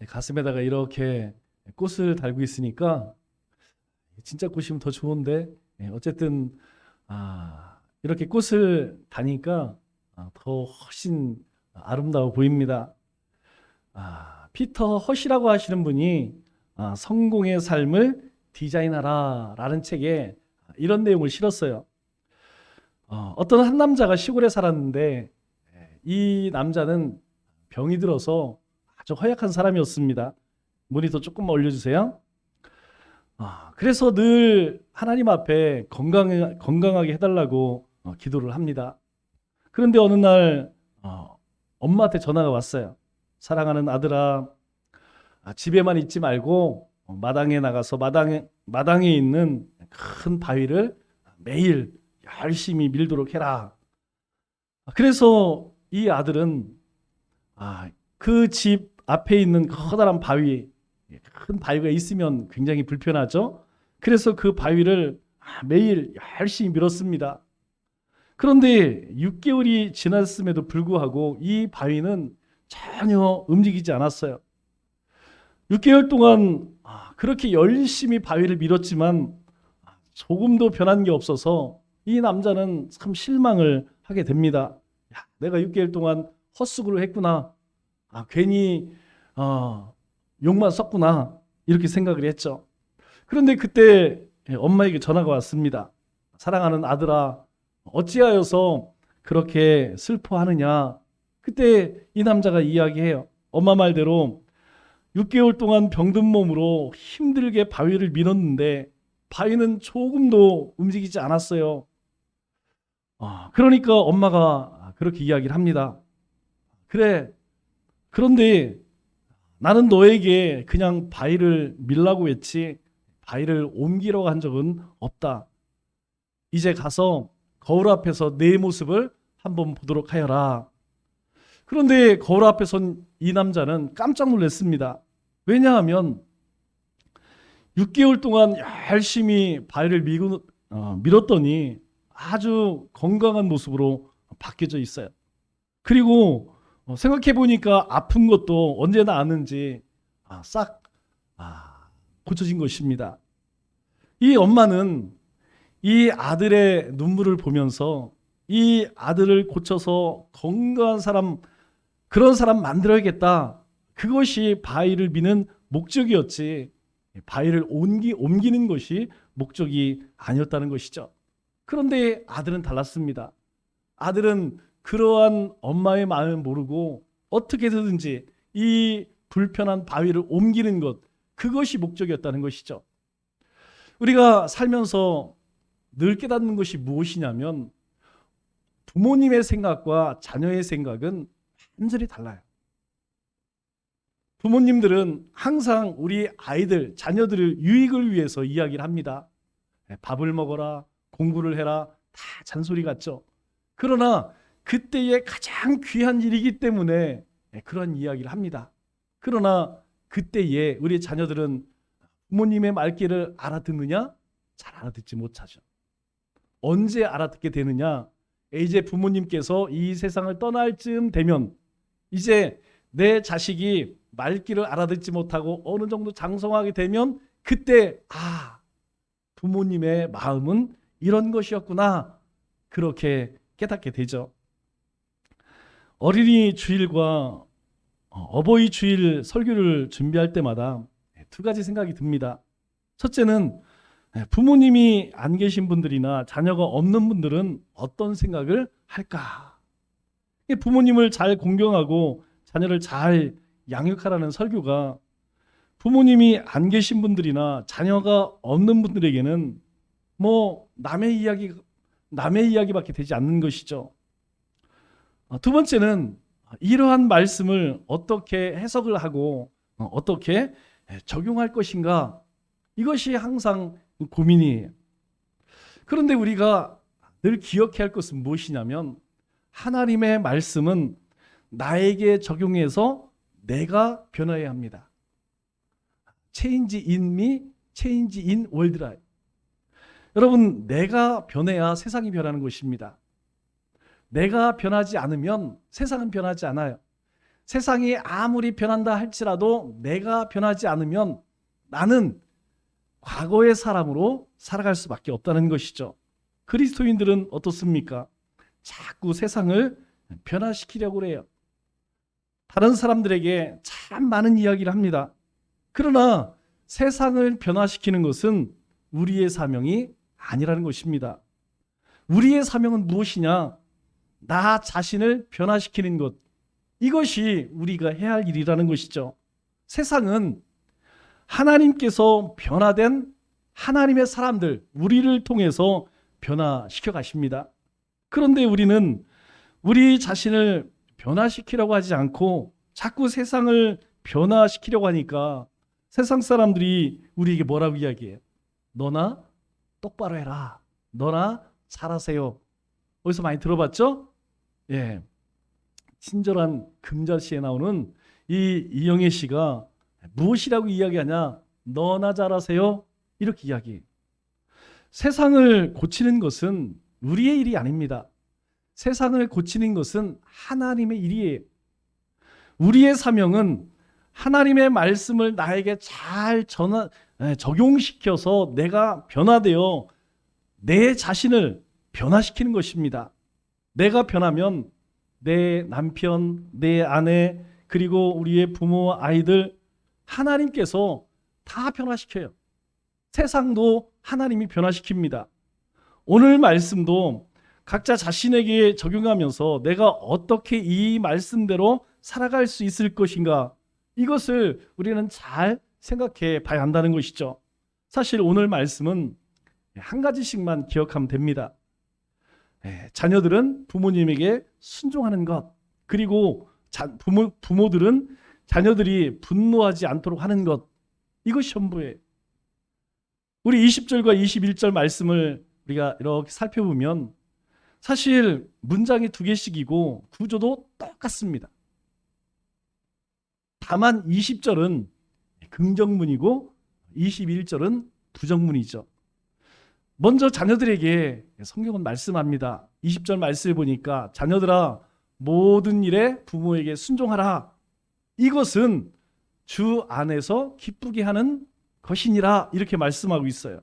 가슴에다가 이렇게 꽃을 달고 있으니까 진짜 꽃이면 더 좋은데 어쨌든 이렇게 꽃을 다니까 더 훨씬 아름다워 보입니다. 피터 허시라고 하시는 분이 성공의 삶을 디자인하라 라는 책에 이런 내용을 실었어요. 어떤 한 남자가 시골에 살았는데 이 남자는 병이 들어서 아주 허약한 사람이었습니다. 모니터 조금만 올려주세요. 그래서 늘 하나님 앞에 건강하게 해달라고 기도를 합니다. 그런데 어느 날 엄마한테 전화가 왔어요. 사랑하는 아들아, 집에만 있지 말고 마당에 나가서 마당에 있는 큰 바위를 매일 열심히 밀도록 해라. 그래서 이 아들은 그 집 앞에 있는 커다란 바위, 큰 바위가 있으면 굉장히 불편하죠. 그래서 그 바위를 매일 열심히 밀었습니다. 그런데 6개월이 지났음에도 불구하고 이 바위는 전혀 움직이지 않았어요. 6개월 동안 그렇게 열심히 바위를 밀었지만 조금도 변한 게 없어서 이 남자는 참 실망을 하게 됩니다. 내가 6개월 동안 헛수고를 했구나. 괜히 욕만 썼구나. 이렇게 생각을 했죠. 그런데 그때 엄마에게 전화가 왔습니다. 사랑하는 아들아, 어찌하여서 그렇게 슬퍼하느냐. 그때 이 남자가 이야기해요. 엄마 말대로 6개월 동안 병든 몸으로 힘들게 바위를 밀었는데 바위는 조금도 움직이지 않았어요. 그러니까 엄마가 그렇게 이야기를 합니다. 그래, 그런데 나는 너에게 그냥 바위를 밀라고 했지 바위를 옮기려고 한 적은 없다. 이제 가서 거울 앞에서 내 모습을 한번 보도록 하여라. 그런데 거울 앞에 선 이 남자는 깜짝 놀랐습니다. 왜냐하면 6개월 동안 열심히 바위를 밀었더니 아주 건강한 모습으로 바뀌어져 있어요. 그리고 생각해 보니까 아픈 것도 언제나 아는지 싹 고쳐진 것입니다. 이 엄마는 이 아들의 눈물을 보면서 이 아들을 고쳐서 건강한 사람, 그런 사람 만들어야겠다. 그것이 바위를 미는 목적이었지 바위를 옮기는 것이 목적이 아니었다는 것이죠. 그런데 아들은 달랐습니다. 아들은 그러한 엄마의 마음을 모르고 어떻게든지 이 불편한 바위를 옮기는 것, 그것이 목적이었다는 것이죠. 우리가 살면서 늘 깨닫는 것이 무엇이냐면 부모님의 생각과 자녀의 생각은 완전히 달라요. 부모님들은 항상 우리 아이들, 자녀들의 유익을 위해서 이야기를 합니다. 밥을 먹어라, 공부를 해라, 다 잔소리 같죠. 그러나 그때의 가장 귀한 일이기 때문에 그런 이야기를 합니다. 그러나 그때에 우리 자녀들은 부모님의 말귀를 알아듣느냐? 잘 알아듣지 못하죠. 언제 알아듣게 되느냐? 이제 부모님께서 이 세상을 떠날 즈음 되면 이제 내 자식이 말귀를 알아듣지 못하고 어느 정도 장성하게 되면 그때 부모님의 마음은 이런 것이었구나. 그렇게 깨닫게 되죠. 어린이 주일과 어버이 주일 설교를 준비할 때마다 두 가지 생각이 듭니다. 첫째는 부모님이 안 계신 분들이나 자녀가 없는 분들은 어떤 생각을 할까? 부모님을 잘 공경하고 자녀를 잘 양육하라는 설교가 부모님이 안 계신 분들이나 자녀가 없는 분들에게는 남의 이야기밖에 되지 않는 것이죠. 두 번째는 이러한 말씀을 어떻게 해석을 하고 어떻게 적용할 것인가, 이것이 항상 고민이에요. 그런데 우리가 늘 기억해야 할 것은 무엇이냐면 하나님의 말씀은 나에게 적용해서 내가 변화해야 합니다. Change in me, change in world life. 여러분, 내가 변해야 세상이 변하는 것입니다. 내가 변하지 않으면 세상은 변하지 않아요. 세상이 아무리 변한다 할지라도 내가 변하지 않으면 나는 과거의 사람으로 살아갈 수밖에 없다는 것이죠. 그리스도인들은 어떻습니까? 자꾸 세상을 변화시키려고 그래요. 다른 사람들에게 참 많은 이야기를 합니다. 그러나 세상을 변화시키는 것은 우리의 사명이 아니라는 것입니다. 우리의 사명은 무엇이냐? 나 자신을 변화시키는 것. 이것이 우리가 해야 할 일이라는 것이죠. 세상은 하나님께서 변화된 하나님의 사람들, 우리를 통해서 변화시켜 가십니다. 그런데 우리는 우리 자신을 변화시키려고 하지 않고 자꾸 세상을 변화시키려고 하니까 세상 사람들이 우리에게 뭐라고 이야기해요? 너나 똑바로 해라. 너나 잘하세요. 어디서 많이 들어봤죠? 예. 친절한 금자씨에 나오는 이 이영애 씨가 무엇이라고 이야기하냐? 너나 잘하세요. 이렇게 이야기해요. 세상을 고치는 것은 우리의 일이 아닙니다. 세상을 고치는 것은 하나님의 일이에요. 우리의 사명은 하나님의 말씀을 나에게 잘 적용시켜서 내가 변화되어 내 자신을 변화시키는 것입니다. 내가 변하면 내 남편, 내 아내, 그리고 우리의 부모, 아이들 하나님께서 다 변화시켜요. 세상도 하나님이 변화시킵니다. 오늘 말씀도 각자 자신에게 적용하면서 내가 어떻게 이 말씀대로 살아갈 수 있을 것인가, 이것을 우리는 잘 생각해 봐야 한다는 것이죠. 사실 오늘 말씀은 한 가지씩만 기억하면 됩니다. 자녀들은 부모님에게 순종하는 것, 그리고 부모들은 자녀들이 분노하지 않도록 하는 것, 이것이 전부예요. 우리 20절과 21절 말씀을 우리가 이렇게 살펴보면 사실 문장이 두 개씩이고 구조도 똑같습니다. 다만 20절은 긍정문이고 21절은 부정문이죠. 먼저 자녀들에게 성경은 말씀합니다. 20절 말씀을 보니까 자녀들아 모든 일에 부모에게 순종하라. 이것은 주 안에서 기쁘게 하는 것이니라, 이렇게 말씀하고 있어요.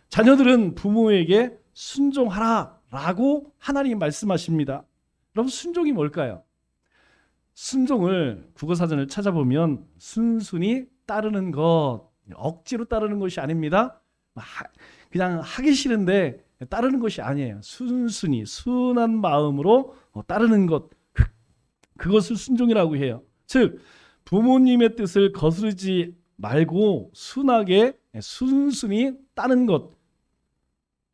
자녀들은 부모에게 순종하라 라고 하나님이 말씀하십니다. 여러분, 순종이 뭘까요? 순종을 국어사전을 찾아보면 순순히 따르는 것, 억지로 따르는 것이 아닙니다. 그냥 하기 싫은데 따르는 것이 아니에요. 순순히 순한 마음으로 따르는 것, 그것을 순종이라고 해요. 즉 부모님의 뜻을 거스르지 말고 순하게 순순히 따르는 것.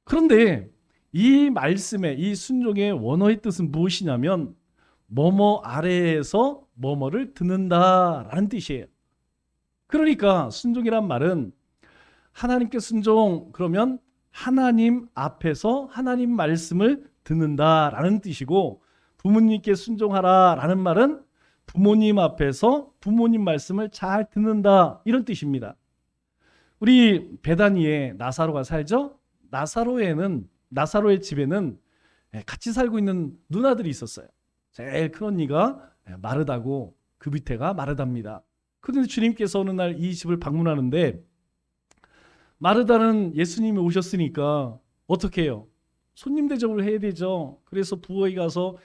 그런데 이 말씀의 이 순종의 원어의 뜻은 무엇이냐면 뭐뭐 아래에서 뭐뭐를 듣는다라는 뜻이에요. 그러니까 순종이란 말은 하나님께 순종, 그러면 하나님 앞에서 하나님 말씀을 듣는다라는 뜻이고, 부모님께 순종하라라는 말은 부모님 앞에서 부모님 말씀을 잘 듣는다, 이런 뜻입니다. 우리 베다니에 나사로가 살죠? 나사로의 집에는 같이 살고 있는 누나들이 있었어요. 제일 큰 언니가 마르다고 그 밑에가 마르다입니다. 그런데 주님께서 어느 날 이 집을 방문하는데 마르다는 예수님이 오셨으니까 어떻게 해요? 손님 대접을 해야 되죠. 그래서 부엌에 가서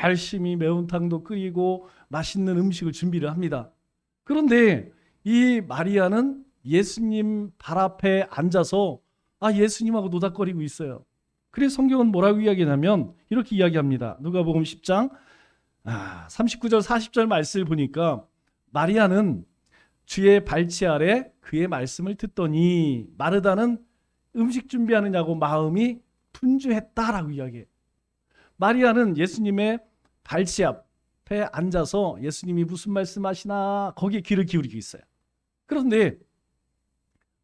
열심히 매운탕도 끓이고 맛있는 음식을 준비를 합니다. 그런데 이 마리아는 예수님 발 앞에 앉아서 예수님하고 노닥거리고 있어요. 그래서 성경은 뭐라고 이야기하냐면 이렇게 이야기합니다. 누가복음 10장 39절 40절 말씀을 보니까 마리아는 주의 발치 아래 그의 말씀을 듣더니 마르다는 음식 준비하느냐고 마음이 분주했다라고 이야기해요. 마리아는 예수님의 발치 앞에 앉아서 예수님이 무슨 말씀하시나 거기에 귀를 기울이고 있어요. 그런데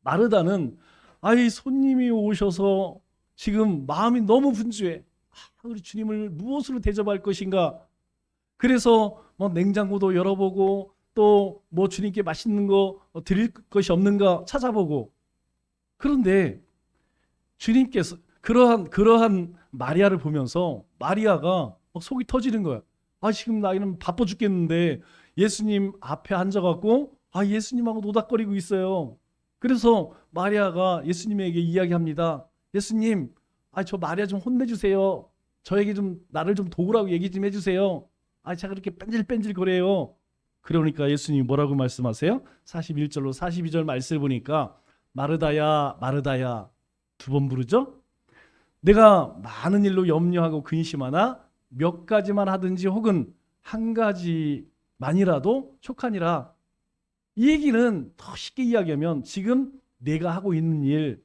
마르다는 손님이 오셔서 지금 마음이 너무 분주해. 우리 주님을 무엇으로 대접할 것인가? 그래서 냉장고도 열어보고 또 주님께 맛있는 거 드릴 것이 없는가 찾아보고. 그런데 주님께서 그러한 마리아를 보면서 마리아가 속이 터지는 거야. 지금 나이는 바빠 죽겠는데 예수님 앞에 앉아갖고 예수님하고 노닥거리고 있어요. 그래서 마리아가 예수님에게 이야기합니다. 예수님, 저 마리아 좀 혼내주세요. 저에게 좀 나를 좀 도우라고 얘기 좀 해주세요. 제가 그렇게 뺀질뺀질 거려요. 그러니까 예수님이 뭐라고 말씀하세요? 41절로 42절 말씀을 보니까 마르다야 마르다야 두 번 부르죠. 내가 많은 일로 염려하고 근심하나 몇 가지만 하든지 혹은 한 가지만이라도 촉하니라. 이 얘기는 더 쉽게 이야기하면 지금 내가 하고 있는 일,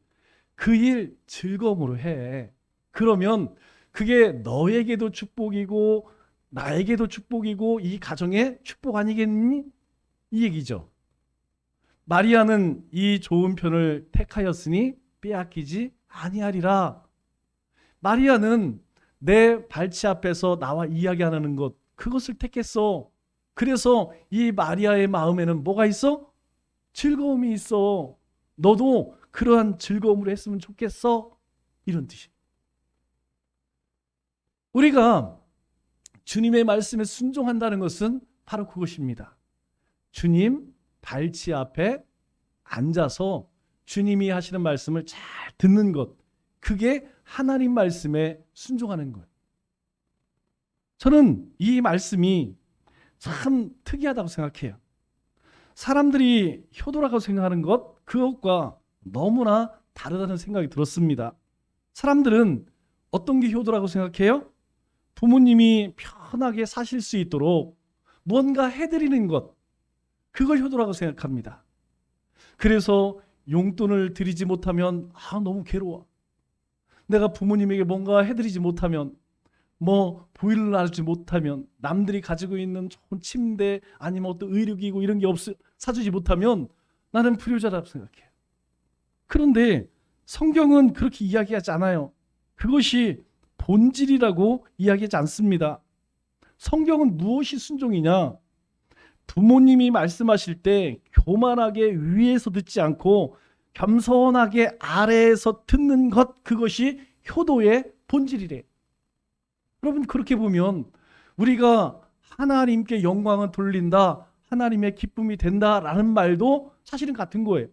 그 일 즐거움으로 해. 그러면 그게 너에게도 축복이고 나에게도 축복이고 이 가정의 축복 아니겠니? 이 얘기죠. 마리아는 이 좋은 편을 택하였으니 빼앗기지 아니하리라. 마리아는 내 발치 앞에서 나와 이야기하는 것, 그것을 택했어. 그래서 이 마리아의 마음에는 뭐가 있어? 즐거움이 있어. 너도 그러한 즐거움으로 했으면 좋겠어. 이런 뜻이. 우리가 주님의 말씀에 순종한다는 것은 바로 그것입니다. 주님 발치 앞에 앉아서 주님이 하시는 말씀을 잘 듣는 것, 그게 하나님 말씀에 순종하는 것. 저는 이 말씀이 참 특이하다고 생각해요. 사람들이 효도라고 생각하는 것, 그것과 너무나 다르다는 생각이 들었습니다. 사람들은 어떤 게 효도라고 생각해요? 부모님이 편하게 사실 수 있도록 뭔가 해드리는 것, 그걸 효도라고 생각합니다. 그래서 용돈을 드리지 못하면 너무 괴로워. 내가 부모님에게 뭔가 해드리지 못하면, 보일러를 놔주지 못하면, 남들이 가지고 있는 좋은 침대 아니면 어떤 의료기구 이런 게 사주지 못하면 나는 불효자라고 생각해요. 그런데 성경은 그렇게 이야기하지 않아요. 그것이 본질이라고 이야기하지 않습니다. 성경은 무엇이 순종이냐? 부모님이 말씀하실 때 교만하게 위에서 듣지 않고 겸손하게 아래에서 듣는 것, 그것이 효도의 본질이래. 여러분, 그렇게 보면 우리가 하나님께 영광을 돌린다, 하나님의 기쁨이 된다라는 말도 사실은 같은 거예요.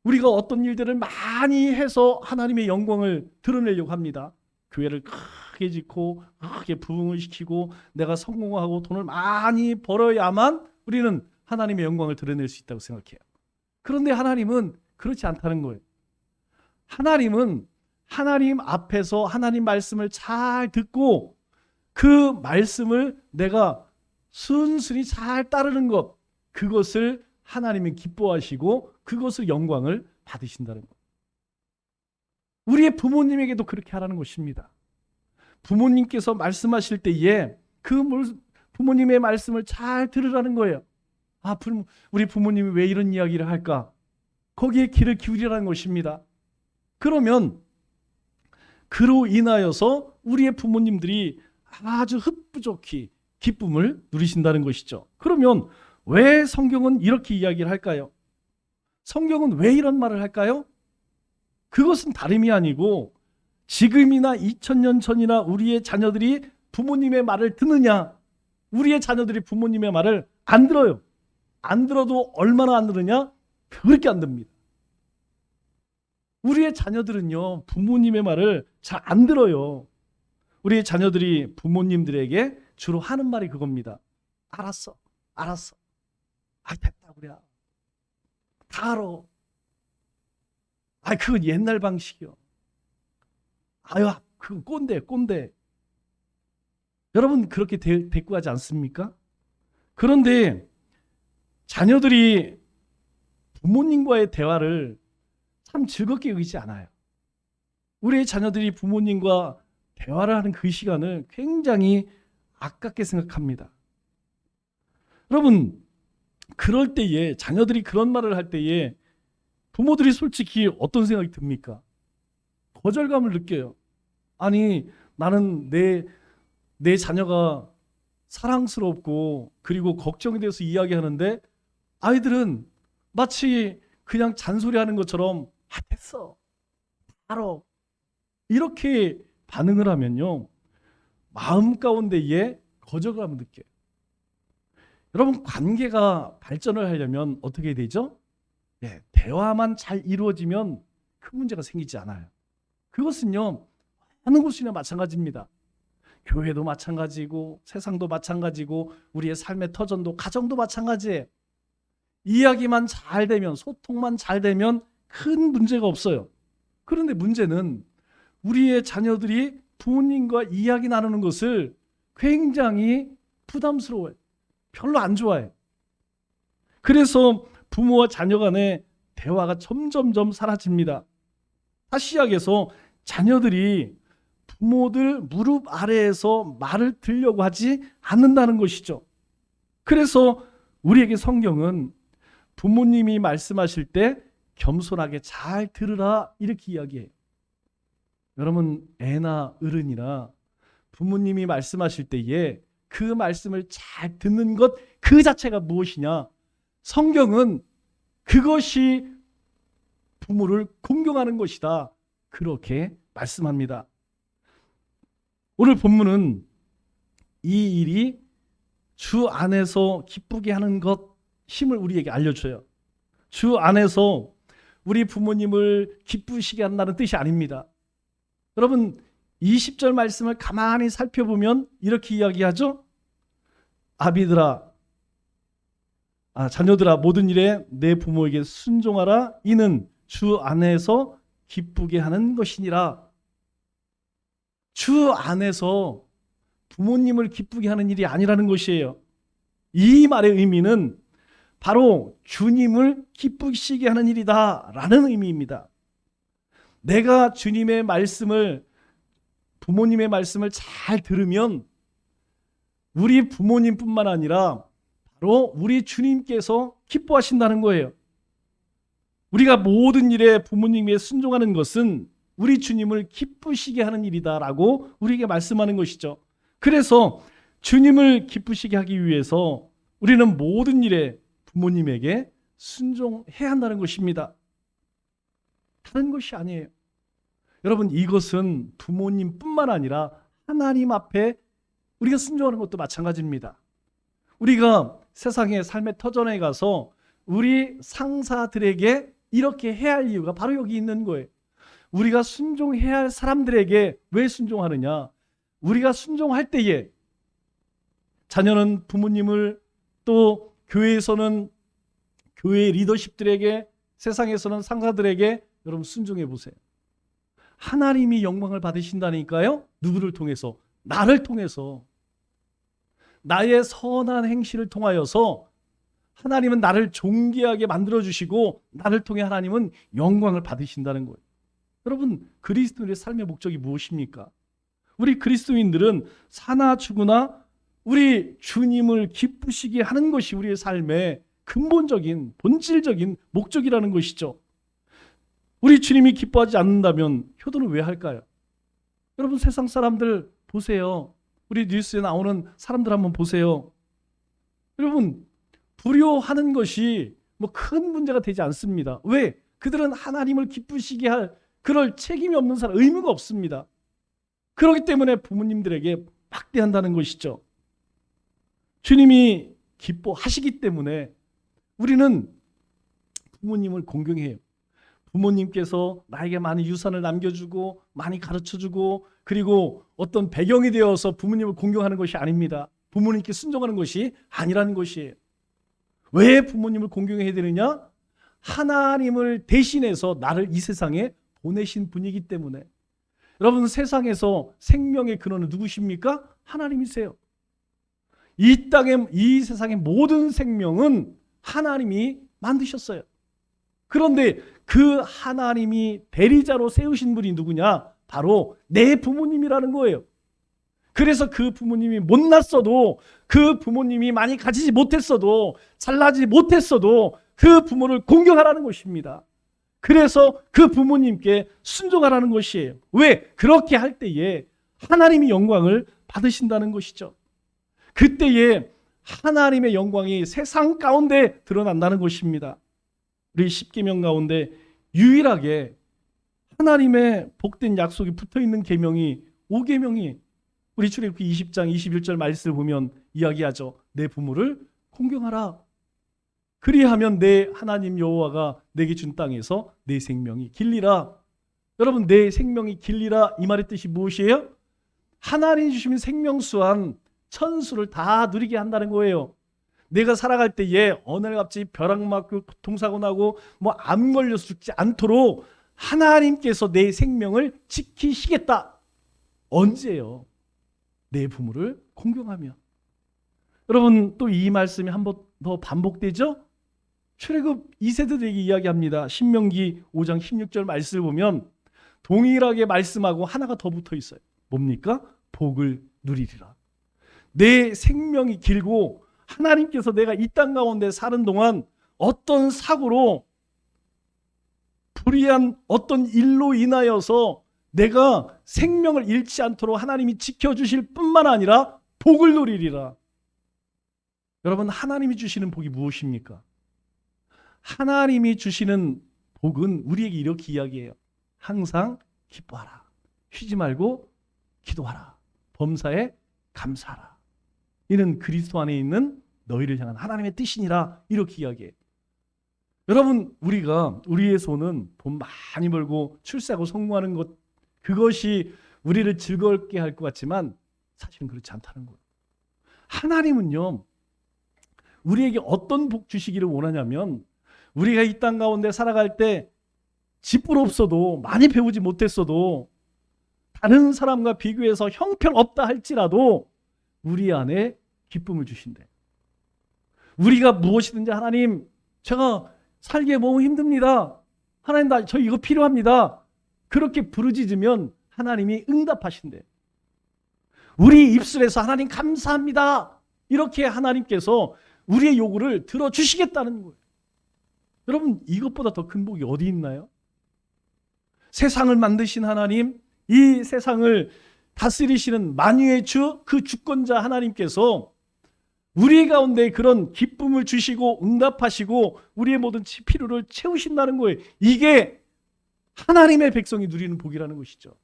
우리가 어떤 일들을 많이 해서 하나님의 영광을 드러내려고 합니다. 교회를 크게 짓고 크게 부흥을 시키고 내가 성공하고 돈을 많이 벌어야만 우리는 하나님의 영광을 드러낼 수 있다고 생각해요. 그런데 하나님은 그렇지 않다는 거예요. 하나님은 하나님 앞에서 하나님 말씀을 잘 듣고 그 말씀을 내가 순순히 잘 따르는 것, 그것을 하나님이 기뻐하시고 그것을 영광을 받으신다는 것. 우리의 부모님에게도 그렇게 하라는 것입니다. 부모님께서 말씀하실 때에 그 부모님의 말씀을 잘 들으라는 거예요. 우리 부모님이 왜 이런 이야기를 할까? 거기에 귀를 기울이라는 것입니다. 그러면 그로 인하여서 우리의 부모님들이 아주 흡부족히 기쁨을 누리신다는 것이죠. 그러면 왜 성경은 이렇게 이야기를 할까요? 성경은 왜 이런 말을 할까요? 그것은 다름이 아니고 지금이나 2000년 전이나 우리의 자녀들이 부모님의 말을 듣느냐? 우리의 자녀들이 부모님의 말을 안 들어요. 안 들어도 얼마나 안 들으냐? 그렇게 안 듣습니다. 우리의 자녀들은요, 부모님의 말을 잘 안 들어요. 우리의 자녀들이 부모님들에게 주로 하는 말이 그겁니다. 알았어. 됐다 그래. 다 알아. 그건 옛날 방식이요. 그건 꼰대. 여러분 그렇게 대꾸하지 않습니까? 그런데 자녀들이 부모님과의 대화를 참 즐겁게 여기지 않아요. 우리의 자녀들이 부모님과 대화를 하는 그 시간을 굉장히 아깝게 생각합니다. 여러분, 그럴 때에 자녀들이 그런 말을 할 때에 부모들이 솔직히 어떤 생각이 듭니까? 거절감을 느껴요. 나는 내 자녀가 사랑스럽고 그리고 걱정이 돼서 이야기하는데 아이들은 마치 그냥 잔소리하는 것처럼 됐어. 알아. 이렇게 반응을 하면요. 마음 가운데에 거절감을 느껴요. 여러분, 관계가 발전을 하려면 어떻게 되죠? 대화만 잘 이루어지면 큰 문제가 생기지 않아요. 그것은요, 어느 곳이나 마찬가지입니다. 교회도 마찬가지고 세상도 마찬가지고 우리의 삶의 터전도 가정도 마찬가지예요. 이야기만 잘 되면, 소통만 잘 되면 큰 문제가 없어요. 그런데 문제는 우리의 자녀들이 부모님과 이야기 나누는 것을 굉장히 부담스러워해요. 별로 안 좋아해요. 그래서 부모와 자녀 간의 대화가 점점점 사라집니다. 다시 시작해서 자녀들이 부모들 무릎 아래에서 말을 들으려고 하지 않는다는 것이죠. 그래서 우리에게 성경은 부모님이 말씀하실 때 겸손하게 잘 들으라 이렇게 이야기해요. 여러분, 애나 어른이나 부모님이 말씀하실 때에 그 말씀을 잘 듣는 것 그 자체가 무엇이냐? 성경은 그것이 부모를 공경하는 것이다. 그렇게 말씀합니다. 오늘 본문은 이 일이 주 안에서 기쁘게 하는 것 힘을 우리에게 알려줘요. 주 안에서 우리 부모님을 기쁘시게 한다는 뜻이 아닙니다. 여러분, 20절 말씀을 가만히 살펴보면 이렇게 이야기하죠. 자녀들아 모든 일에 내 부모에게 순종하라. 이는 주 안에서 기쁘게 하는 것이니라. 주 안에서 부모님을 기쁘게 하는 일이 아니라는 것이에요. 이 말의 의미는 바로 주님을 기쁘시게 하는 일이다 라는 의미입니다. 내가 주님의 말씀을, 부모님의 말씀을 잘 들으면 우리 부모님뿐만 아니라 바로 우리 주님께서 기뻐하신다는 거예요. 우리가 모든 일에 부모님에 순종하는 것은 우리 주님을 기쁘시게 하는 일이다라고 우리에게 말씀하는 것이죠. 그래서 주님을 기쁘시게 하기 위해서 우리는 모든 일에 부모님에게 순종해야 한다는 것입니다. 다른 것이 아니에요. 여러분, 이것은 부모님뿐만 아니라 하나님 앞에 우리가 순종하는 것도 마찬가지입니다. 우리가 세상의 삶의 터전에 가서 우리 상사들에게 이렇게 해야 할 이유가 바로 여기 있는 거예요. 우리가 순종해야 할 사람들에게 왜 순종하느냐? 우리가 순종할 때에 자녀는 부모님을, 또 교회에서는 교회 리더십들에게, 세상에서는 상사들에게 여러분 순종해 보세요. 하나님이 영광을 받으신다니까요. 누구를 통해서? 나를 통해서. 나의 선한 행실을 통하여서 하나님은 나를 존귀하게 만들어주시고 나를 통해 하나님은 영광을 받으신다는 거예요. 여러분, 그리스도인의 삶의 목적이 무엇입니까? 우리 그리스도인들은 사나 죽으나 우리 주님을 기쁘시게 하는 것이 우리의 삶의 근본적인, 본질적인 목적이라는 것이죠. 우리 주님이 기뻐하지 않는다면 효도는 왜 할까요? 여러분, 세상 사람들 보세요. 우리 뉴스에 나오는 사람들 한번 보세요. 여러분, 불효하는 것이 뭐 큰 문제가 되지 않습니다. 왜? 그들은 하나님을 기쁘시게 할 그럴 책임이 없는 사람, 의무가 없습니다. 그렇기 때문에 부모님들에게 막대한다는 것이죠. 주님이 기뻐하시기 때문에 우리는 부모님을 공경해요. 부모님께서 나에게 많은 유산을 남겨주고 많이 가르쳐주고 그리고 어떤 배경이 되어서 부모님을 공경하는 것이 아닙니다. 부모님께 순종하는 것이 아니라는 것이에요. 왜 부모님을 공경해야 되느냐? 하나님을 대신해서 나를 이 세상에 보내신 분이기 때문에. 여러분, 세상에서 생명의 근원은 누구십니까? 하나님이세요. 이 땅의, 이 세상의 모든 생명은 하나님이 만드셨어요. 그런데 그 하나님이 대리자로 세우신 분이 누구냐? 바로 내 부모님이라는 거예요. 그래서 그 부모님이 못났어도, 그 부모님이 많이 가지지 못했어도, 잘나지 못했어도 그 부모를 공경하라는 것입니다. 그래서 그 부모님께 순종하라는 것이에요. 왜? 그렇게 할 때에 하나님이 영광을 받으신다는 것이죠. 그때에 하나님의 영광이 세상 가운데 드러난다는 것입니다. 우리 10계명 가운데 유일하게 하나님의 복된 약속이 붙어있는 계명이 5계명이 우리 출애굽기 20장 21절 말씀을 보면 이야기하죠. 내 부모를 공경하라. 그리하면 내 하나님 여호와가 내게 준 땅에서 내 생명이 길리라. 여러분, 내 생명이 길리라 이 말의 뜻이 무엇이에요? 하나님이 주시는 생명수한 천수를 다 누리게 한다는 거예요. 내가 살아갈 때에 어느 날 갑자기 벼락 맞고 교통사고 나고 암 걸려서 죽지 않도록 하나님께서 내 생명을 지키시겠다. 언제요? 내 부모를 공경하며. 여러분, 또 이 말씀이 한 번 더 반복되죠? 출애굽 2세대들에게 이야기합니다. 신명기 5장 16절 말씀을 보면 동일하게 말씀하고 하나가 더 붙어 있어요. 뭡니까? 복을 누리리라. 내 생명이 길고 하나님께서 내가 이 땅 가운데 사는 동안 어떤 사고로 불의한 어떤 일로 인하여서 내가 생명을 잃지 않도록 하나님이 지켜주실 뿐만 아니라 복을 누리리라. 여러분, 하나님이 주시는 복이 무엇입니까? 하나님이 주시는 복은 우리에게 이렇게 이야기해요. 항상 기뻐하라. 쉬지 말고 기도하라. 범사에 감사하라. 이는 그리스도 안에 있는 너희를 향한 하나님의 뜻이니라. 이렇게 이야기해요. 여러분, 우리의 손은 돈 많이 벌고 출세하고 성공하는 것, 그것이 우리를 즐겁게 할 것 같지만 사실은 그렇지 않다는 거예요. 하나님은요, 우리에게 어떤 복 주시기를 원하냐면 우리가 이 땅 가운데 살아갈 때 지푸럽어도 많이 배우지 못했어도 다른 사람과 비교해서 형편없다 할지라도 우리 안에 기쁨을 주신대. 우리가 무엇이든지 하나님, 제가 살기에 너무 힘듭니다. 하나님, 저 이거 필요합니다. 그렇게 부르짖으면 하나님이 응답하신대. 우리 입술에서 하나님 감사합니다. 이렇게 하나님께서 우리의 요구를 들어주시겠다는 거예요. 여러분, 이것보다 더 큰 복이 어디 있나요? 세상을 만드신 하나님, 이 세상을 다스리시는 만유의 주, 그 주권자 하나님께서 우리 가운데 그런 기쁨을 주시고 응답하시고 우리의 모든 필요를 채우신다는 거예요. 이게 하나님의 백성이 누리는 복이라는 것이죠.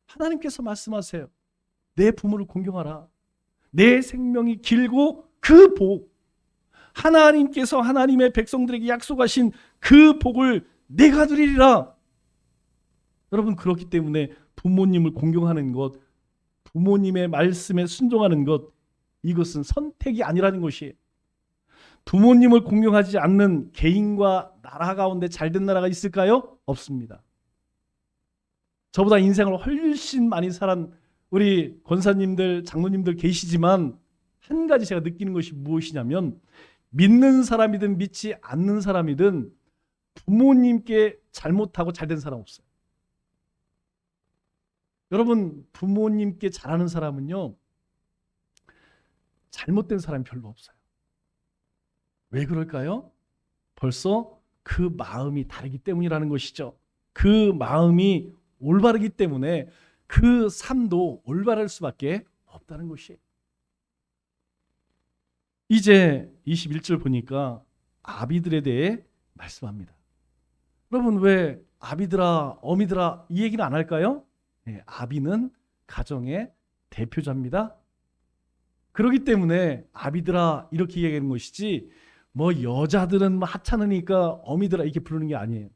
하나님께서 말씀하세요. 내 부모를 공경하라. 내 생명이 길고 그 복, 하나님께서 하나님의 백성들에게 약속하신 그 복을 내가 누리리라. 여러분, 그렇기 때문에 부모님을 공경하는 것, 부모님의 말씀에 순종하는 것, 이것은 선택이 아니라는 것이에요. 부모님을 공경하지 않는 개인과 나라 가운데 잘된 나라가 있을까요? 없습니다. 저보다 인생을 훨씬 많이 살은 우리 권사님들, 장로님들 계시지만 한 가지 제가 느끼는 것이 무엇이냐면 믿는 사람이든 믿지 않는 사람이든 부모님께 잘못하고 잘된 사람 없어요. 여러분, 부모님께 잘하는 사람은요, 잘못된 사람이 별로 없어요. 왜 그럴까요? 벌써 그 마음이 다르기 때문이라는 것이죠. 그 마음이 올바르기 때문에 그 삶도 올바를 수밖에 없다는 것이에요. 이제 21절 보니까 아비들에 대해 말씀합니다. 여러분, 왜 아비들아, 어미들아 이 얘기는 안 할까요? 네, 아비는 가정의 대표자입니다. 그렇기 때문에 아비들아 이렇게 얘기하는 것이지 여자들은 하찮으니까 어미들아 이렇게 부르는 게 아니에요.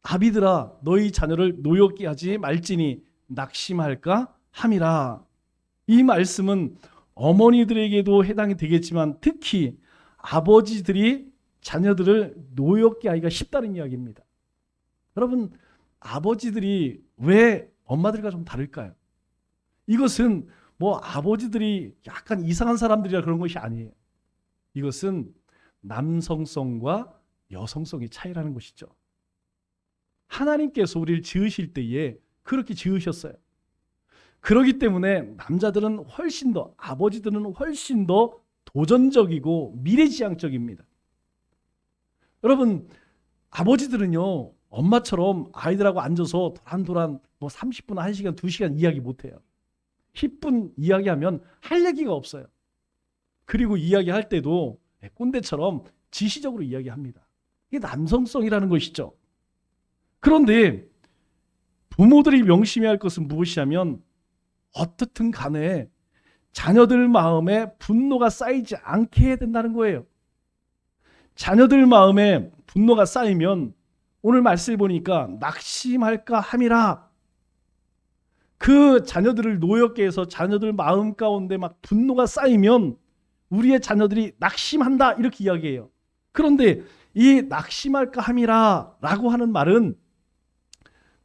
아비들아, 너희 자녀를 노엽게 하지 말지니 낙심할까 함이라. 이 말씀은 어머니들에게도 해당이 되겠지만 특히 아버지들이 자녀들을 노엽게 하기가 쉽다는 이야기입니다. 여러분, 아버지들이 왜 엄마들과 좀 다를까요? 이것은 아버지들이 약간 이상한 사람들이라 그런 것이 아니에요. 이것은 남성성과 여성성의 차이라는 것이죠. 하나님께서 우리를 지으실 때에 그렇게 지으셨어요. 그렇기 때문에 남자들은 훨씬 더, 아버지들은 훨씬 더 도전적이고 미래지향적입니다. 여러분, 아버지들은요, 엄마처럼 아이들하고 앉아서 도란도란 30분, 1시간, 2시간 이야기 못해요. 10분 이야기하면 할 얘기가 없어요. 그리고 이야기할 때도 꼰대처럼 지시적으로 이야기합니다. 이게 남성성이라는 것이죠. 그런데 부모들이 명심해야 할 것은 무엇이냐면 어떻든 간에 자녀들 마음에 분노가 쌓이지 않게 해야 된다는 거예요. 자녀들 마음에 분노가 쌓이면 오늘 말씀을 보니까 낙심할까 함이라. 그 자녀들을 노엽게 해서 자녀들 마음 가운데 막 분노가 쌓이면 우리의 자녀들이 낙심한다 이렇게 이야기해요. 그런데 이 낙심할까 함이라 라고 하는 말은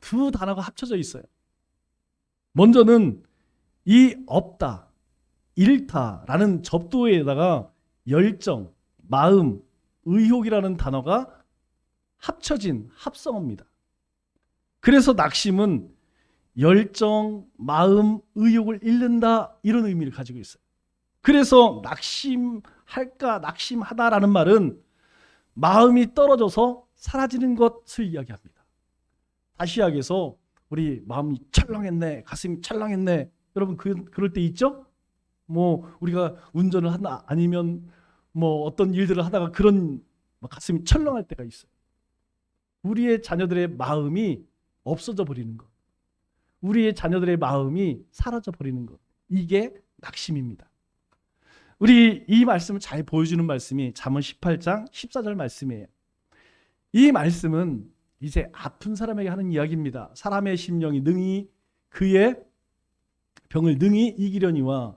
두 단어가 합쳐져 있어요. 먼저는 이 없다, 잃다라는 접두에다가 열정, 마음, 의욕이라는 단어가 합쳐진 합성어입니다. 그래서 낙심은 열정, 마음, 의욕을 잃는다 이런 의미를 가지고 있어요. 그래서 낙심할까, 낙심하다라는 말은 마음이 떨어져서 사라지는 것을 이야기합니다. 다시 이야기해서 우리 마음이 철렁했네, 가슴이 철렁했네. 여러분 그럴 때 있죠? 뭐 우리가 운전을 하나 아니면 뭐 어떤 일들을 하다가 그런 가슴이 철렁할 때가 있어요. 우리의 자녀들의 마음이 없어져 버리는 것, 우리의 자녀들의 마음이 사라져 버리는 것, 이게 낙심입니다. 우리 이 말씀을 잘 보여주는 말씀이 잠언 18장 14절 말씀이에요. 이 말씀은 이제 아픈 사람에게 하는 이야기입니다. 사람의 심령이 능히 그의 병을 능히 이기려니와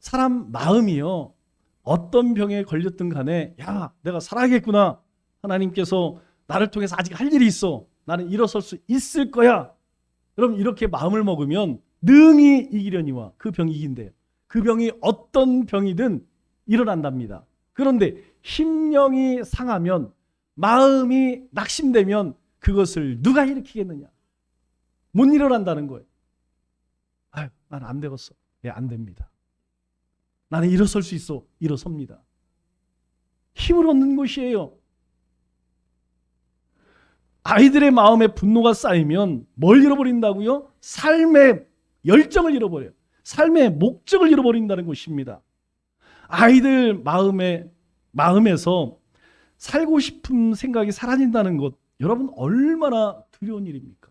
사람 마음이요 어떤 병에 걸렸든 간에 야 내가 살아야겠구나, 하나님께서 나를 통해서 아직 할 일이 있어, 나는 일어설 수 있을 거야, 여러분 이렇게 마음을 먹으면 능히 이기려니와 그 병이 이긴대요. 그 병이 어떤 병이든 일어난답니다. 그런데 심령이 상하면, 마음이 낙심되면 그것을 누가 일으키겠느냐? 못 일어난다는 거예요. 아유, 난 안 되겠어. 예, 안 됩니다. 나는 일어설 수 있어. 일어섭니다. 힘을 얻는 것이에요. 아이들의 마음에 분노가 쌓이면 뭘 잃어버린다고요? 삶의 열정을 잃어버려요. 삶의 목적을 잃어버린다는 것입니다. 아이들 마음에서 살고 싶은 생각이 사라진다는 것, 여러분 얼마나 두려운 일입니까?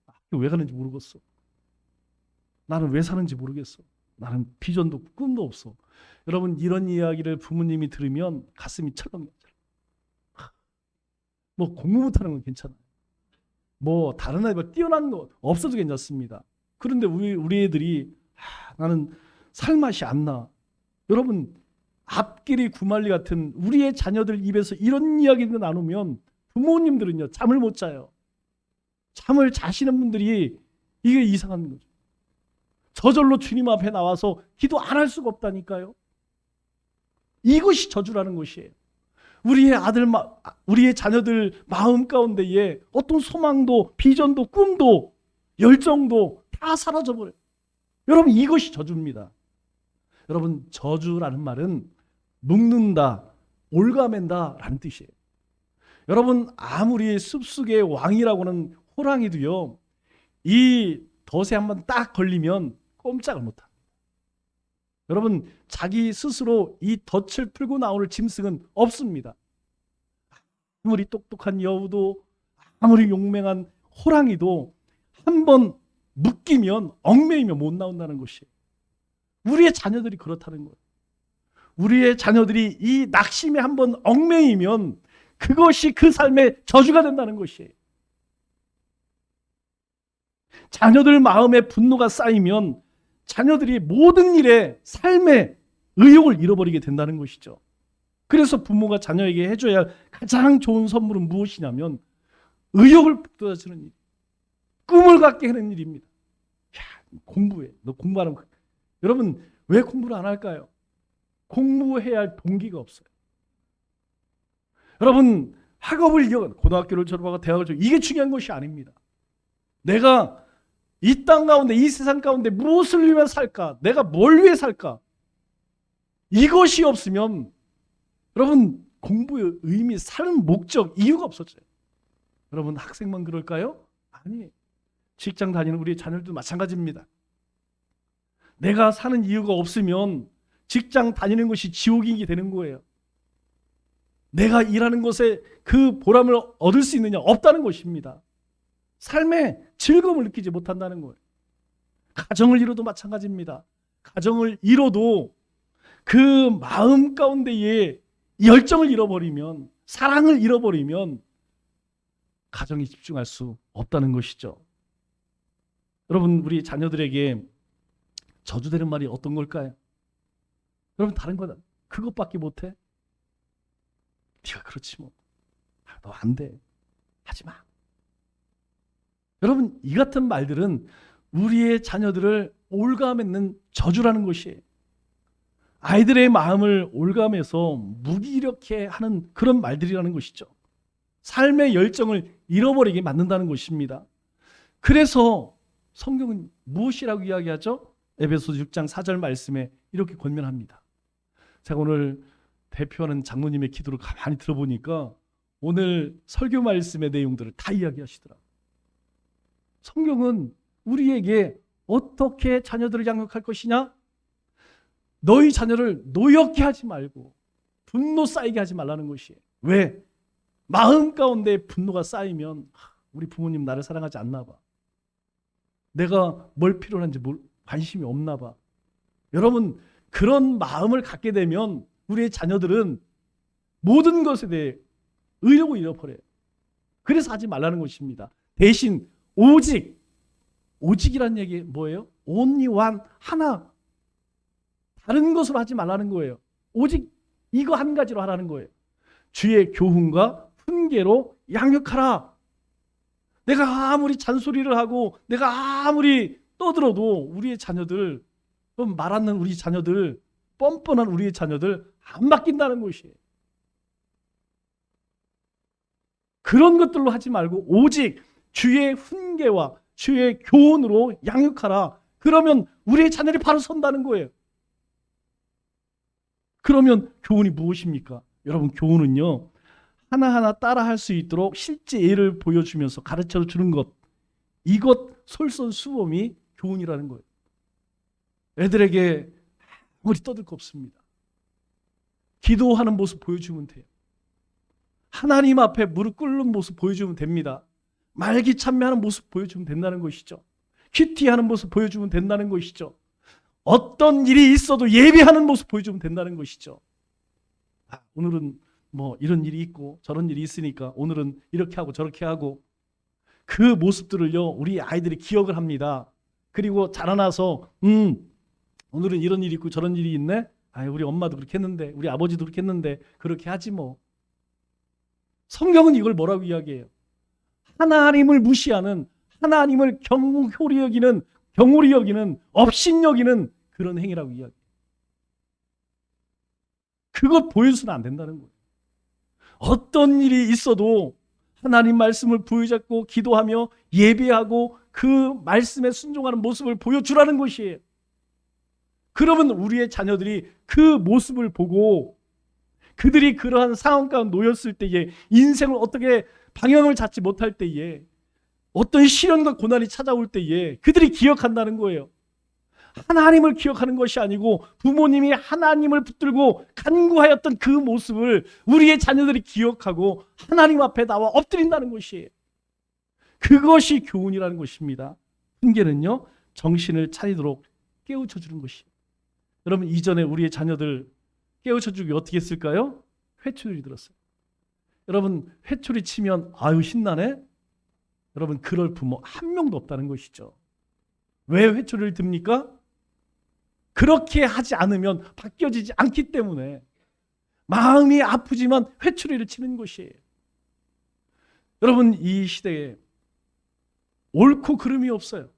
학교 왜 가는지 모르겠어. 나는 왜 사는지 모르겠어. 나는 비전도 꿈도 없어. 여러분 이런 이야기를 부모님이 들으면 가슴이 철렁해요. 뭐 공부 못하는 건 괜찮아요. 뭐 다른 아이보다 뛰어난 거 없어도 괜찮습니다. 그런데 우리 애들이 나는 살 맛이 안 나. 여러분 앞길이 구말리 같은 우리의 자녀들 입에서 이런 이야기를 나누면 부모님들은요 잠을 못 자요. 잠을 자시는 분들이 이게 이상한 거죠. 저절로 주님 앞에 나와서 기도 안 할 수가 없다니까요. 이것이 저주라는 것이에요. 우리의 자녀들 마음 가운데에 어떤 소망도, 비전도, 꿈도, 열정도 다 사라져버려요. 여러분 이것이 저주입니다. 여러분 저주라는 말은 묶는다, 올가맨다 라는 뜻이에요. 여러분 아무리 숲속의 왕이라고는 호랑이도요 이 덫에 한번 딱 걸리면 꼼짝을 못합니다. 여러분 자기 스스로 이 덫을 풀고 나올 짐승은 없습니다. 아무리 똑똑한 여우도 아무리 용맹한 호랑이도 한번 묶이면 얽매이면 못 나온다는 것이에요. 우리의 자녀들이 그렇다는 거예요. 우리의 자녀들이 이 낙심에 한번 얽매이면 그것이 그 삶의 저주가 된다는 것이에요. 자녀들 마음에 분노가 쌓이면 자녀들이 모든 일에 삶의 의욕을 잃어버리게 된다는 것이죠. 그래서 부모가 자녀에게 해줘야 할 가장 좋은 선물은 무엇이냐면 의욕을 북돋아주는 일, 꿈을 갖게 하는 일입니다. 야, 공부해. 너 공부하는 거. 여러분 왜 공부를 안 할까요? 공부해야 할 동기가 없어요. 여러분 학업을 고등학교를 졸업하고 대학을 졸업하고 이게 중요한 것이 아닙니다. 내가 이 땅 가운데 이 세상 가운데 무엇을 위해 살까? 내가 뭘 위해 살까? 이것이 없으면 여러분 공부의 의미, 사는 목적, 이유가 없어져요. 여러분 학생만 그럴까요? 아니, 직장 다니는 우리 자녀들도 마찬가지입니다. 내가 사는 이유가 없으면 직장 다니는 것이 지옥이 되는 거예요. 내가 일하는 것에 그 보람을 얻을 수 있느냐? 없다는 것입니다. 삶의 즐거움을 느끼지 못한다는 거예요. 가정을 이뤄도 마찬가지입니다. 가정을 이뤄도 그 마음 가운데에 열정을 잃어버리면, 사랑을 잃어버리면 가정에 집중할 수 없다는 것이죠. 여러분, 우리 자녀들에게 저주되는 말이 어떤 걸까요? 여러분, 다른 거다. 그것밖에 못해? 네가 그렇지 뭐. 너 안 돼. 하지 마. 여러분, 이 같은 말들은 우리의 자녀들을 올가매는 저주라는 것이에요. 아이들의 마음을 올가매서 무기력해 하는 그런 말들이라는 것이죠. 삶의 열정을 잃어버리게 만든다는 것입니다. 그래서 성경은 무엇이라고 이야기하죠? 에베소서 6장 4절 말씀에 이렇게 권면합니다. 제가 오늘 대표하는 장로님의 기도를 가만히 들어보니까 오늘 설교 말씀의 내용들을 다 이야기하시더라고요. 성경은 우리에게 어떻게 자녀들을 양육할 것이냐? 너희 자녀를 노엽게 하지 말고 분노 쌓이게 하지 말라는 것이에요. 왜? 마음 가운데 분노가 쌓이면 우리 부모님 나를 사랑하지 않나 봐. 내가 뭘 필요한지 관심이 없나 봐. 여러분, 그런 마음을 갖게 되면 우리의 자녀들은 모든 것에 대해 의욕을 잃어버려요. 그래서 하지 말라는 것입니다. 대신 오직이란 얘기 뭐예요? only one, 하나. 다른 것으로 하지 말라는 거예요. 오직 이거 한 가지로 하라는 거예요. 주의 교훈과 훈계로 양육하라. 내가 아무리 잔소리를 하고 내가 아무리 떠들어도 우리의 자녀들, 말 않는 우리 자녀들, 뻔뻔한 우리의 자녀들 안 바뀐다는 것이에요. 그런 것들로 하지 말고 오직 주의 훈계와 주의 교훈으로 양육하라. 그러면 우리의 자녀들이 바로 선다는 거예요. 그러면 교훈이 무엇입니까? 여러분, 교훈은요, 하나하나 따라할 수 있도록 실제 예를 보여주면서 가르쳐 주는 것, 이것 솔선수범이 교훈이라는 거예요. 애들에게 아무리 떠들 거 없습니다. 기도하는 모습 보여주면 돼요. 하나님 앞에 무릎 꿇는 모습 보여주면 됩니다. 말기참미하는 모습 보여주면 된다는 것이죠. 큐티하는 모습 보여주면 된다는 것이죠. 어떤 일이 있어도 예배하는 모습 보여주면 된다는 것이죠. 오늘은 뭐 이런 일이 있고 저런 일이 있으니까 오늘은 이렇게 하고 저렇게 하고, 그 모습들을요 우리 아이들이 기억을 합니다. 그리고 자라나서 오늘은 이런 일이 있고 저런 일이 있네. 우리 엄마도 그렇게 했는데, 우리 아버지도 그렇게 했는데 그렇게 하지 뭐. 성경은 이걸 뭐라고 이야기해요? 하나님을 무시하는, 하나님을 경홀히 여기는, 업신 여기는 그런 행위라고 이야기해요. 그것 보여서는 안 된다는 거예요. 어떤 일이 있어도 하나님 말씀을 부여잡고 기도하며 예배하고 그 말씀에 순종하는 모습을 보여주라는 것이에요. 그러면 우리의 자녀들이 그 모습을 보고 그들이 그러한 상황 가운데 놓였을 때에, 인생을 어떻게 방향을 잡지 못할 때에, 어떤 시련과 고난이 찾아올 때에 그들이 기억한다는 거예요. 하나님을 기억하는 것이 아니고 부모님이 하나님을 붙들고 간구하였던 그 모습을 우리의 자녀들이 기억하고 하나님 앞에 나와 엎드린다는 것이에요. 그것이 교훈이라는 것입니다. 훈계는요, 정신을 차리도록 깨우쳐 주는 것이에요. 여러분, 이전에 우리의 자녀들 깨우쳐 주기 어떻게 했을까요? 회초리 들었어요. 여러분, 회초리 치면 아유 신나네? 여러분, 그럴 부모 한 명도 없다는 것이죠. 왜 회초리를 듭니까? 그렇게 하지 않으면 바뀌어지지 않기 때문에 마음이 아프지만 회초리를 치는 것이에요. 여러분, 이 시대에 옳고 그름이 없어요.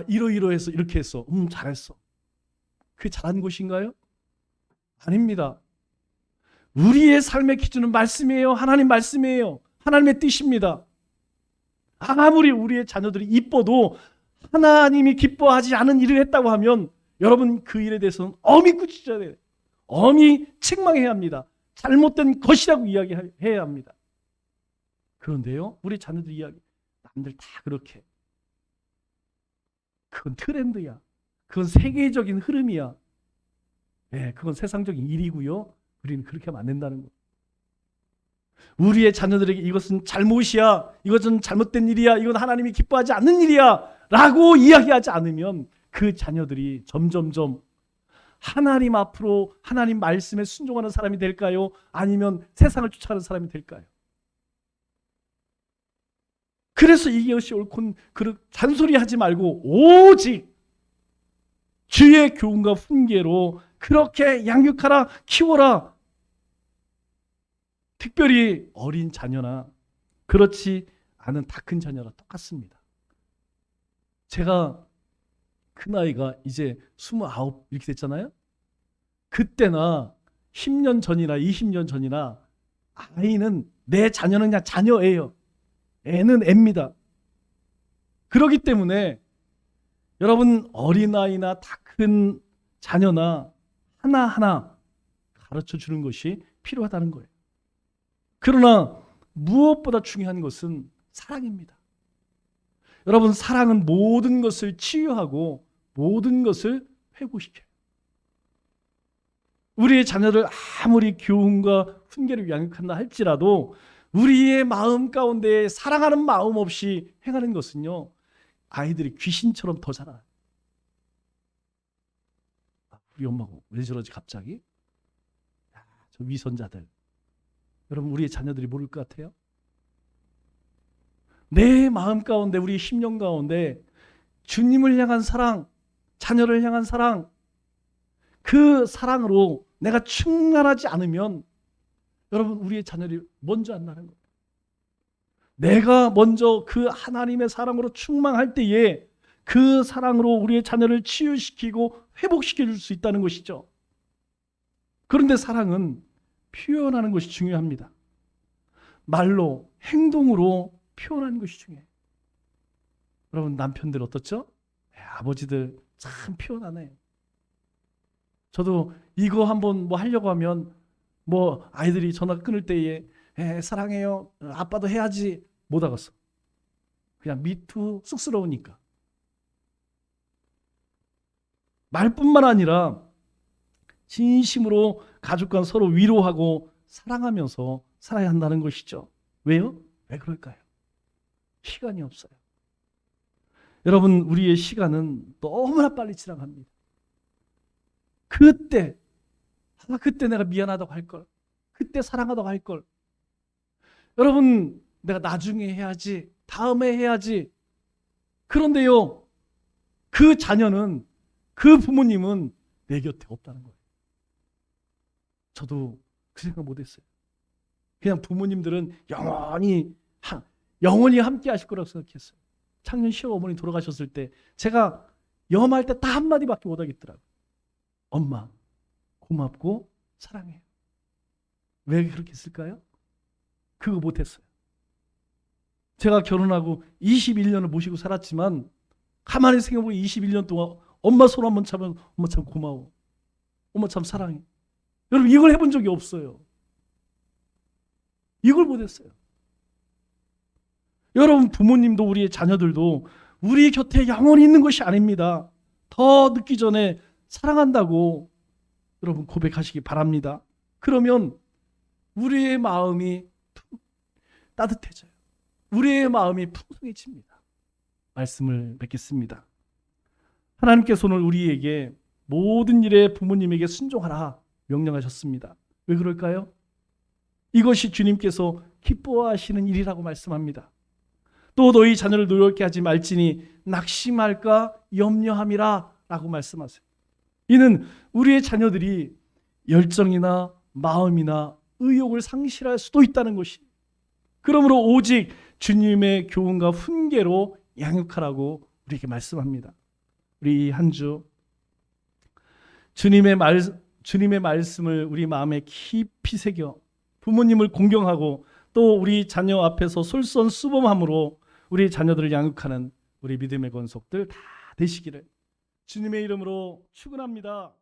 이러이러해서 이렇게 했어. 잘했어. 그게 잘한 것인가요? 아닙니다. 우리의 삶의 기준은 말씀이에요. 하나님 말씀이에요. 하나님의 뜻입니다. 아무리 우리의 자녀들이 이뻐도 하나님이 기뻐하지 않은 일을 했다고 하면 여러분, 그 일에 대해서는 엄히 꾸짖어야 돼요. 엄히 책망해야 합니다. 잘못된 것이라고 이야기해야 합니다. 그런데요, 우리 자녀들 이야기, 남들 다 그렇게. 그건 트렌드야. 그건 세계적인 흐름이야. 그건 세상적인 일이고요. 우리는 그렇게 하면 안 된다는 거예요. 우리의 자녀들에게 이것은 잘못이야, 이것은 잘못된 일이야, 이건 하나님이 기뻐하지 않는 일이야 라고 이야기하지 않으면 그 자녀들이 점점점 하나님 앞으로 하나님 말씀에 순종하는 사람이 될까요? 아니면 세상을 쫓아가는 사람이 될까요? 그래서 이것이 옳고 잔소리하지 말고 오직 주의 교훈과 훈계로 그렇게 양육하라, 키워라. 특별히 어린 자녀나 그렇지 않은 다 큰 자녀라 똑같습니다. 제가 그 나이가 이제 29 이렇게 됐잖아요. 그때나 10년 전이나 20년 전이나 아이는, 내 자녀는 그냥 자녀예요. 애는 애입니다. 그렇기 때문에 여러분, 어린아이나 다 큰 자녀나 하나하나 가르쳐 주는 것이 필요하다는 거예요. 그러나 무엇보다 중요한 것은 사랑입니다. 여러분, 사랑은 모든 것을 치유하고 모든 것을 회복시켜요. 우리의 자녀를 아무리 교훈과 훈계를 양육한다 할지라도 우리의 마음 가운데 사랑하는 마음 없이 행하는 것은요, 아이들이 귀신처럼 더 자라요. 우리 엄마가 왜 저러지 갑자기? 저 위선자들. 여러분, 우리의 자녀들이 모를 것 같아요? 내 마음 가운데, 우리 심령 가운데 주님을 향한 사랑, 자녀를 향한 사랑, 그 사랑으로 내가 충만하지 않으면 여러분, 우리의 자녀들이 먼저 안 나는 거예요. 내가 먼저 그 하나님의 사랑으로 충만할 때에 그 사랑으로 우리의 자녀를 치유시키고 회복시켜 줄 수 있다는 것이죠. 그런데 사랑은 표현하는 것이 중요합니다. 말로, 행동으로 표현하는 것이 중요해요. 여러분, 남편들 어떻죠? 아버지들 참 표현하네. 저도 이거 한번 뭐 하려고 하면 뭐 아이들이 전화 끊을 때에 사랑해요, 아빠도 해야지, 못 하겠어. 그냥 미투, 쑥스러우니까. 말뿐만 아니라 진심으로 가족간 서로 위로하고 사랑하면서 살아야 한다는 것이죠. 왜요? 왜 그럴까요? 시간이 없어요. 여러분, 우리의 시간은 너무나 빨리 지나갑니다. 그때 내가 미안하다고 할 걸, 그때 사랑하다고 할 걸. 여러분, 내가 나중에 해야지, 다음에 해야지. 그런데요, 그 자녀는, 그 부모님은 내 곁에 없다는 거예요. 저도 그 생각 못했어요. 그냥 부모님들은 영원히 함께 하실 거라고 생각했어요. 작년 10월 어머니 돌아가셨을 때 제가 염할 때 딱 한마디밖에 못 하겠더라고요. 엄마, 고맙고 사랑해요. 왜 그렇게 했을까요? 그거 못했어요. 제가 결혼하고 21년을 모시고 살았지만 가만히 생각해보면 21년 동안 엄마 손 한번 잡으면 엄마 참 고마워, 엄마 참 사랑해. 여러분, 이걸 해본 적이 없어요. 이걸 못했어요. 여러분, 부모님도 우리의 자녀들도 우리 곁에 영원히 있는 것이 아닙니다. 더 늦기 전에 사랑한다고 여러분 고백하시기 바랍니다. 그러면 우리의 마음이 따뜻해져요. 우리의 마음이 풍성해집니다. 말씀을 맺겠습니다. 하나님께서 오늘 우리에게 모든 일에 부모님에게 순종하라 명령하셨습니다. 왜 그럴까요? 이것이 주님께서 기뻐하시는 일이라고 말씀합니다. 또 너희 자녀를 노력케 하지 말지니 낙심할까 염려함이라 라고 말씀하세요. 이는 우리의 자녀들이 열정이나 마음이나 의욕을 상실할 수도 있다는 것이, 그러므로 오직 주님의 교훈과 훈계로 양육하라고 우리에게 말씀합니다. 우리 한 주 주님의 말씀을 우리 마음에 깊이 새겨 부모님을 공경하고 또 우리 자녀 앞에서 솔선수범함으로 우리 자녀들을 양육하는 우리 믿음의 권속들 다 되시기를 주님의 이름으로 축원합니다.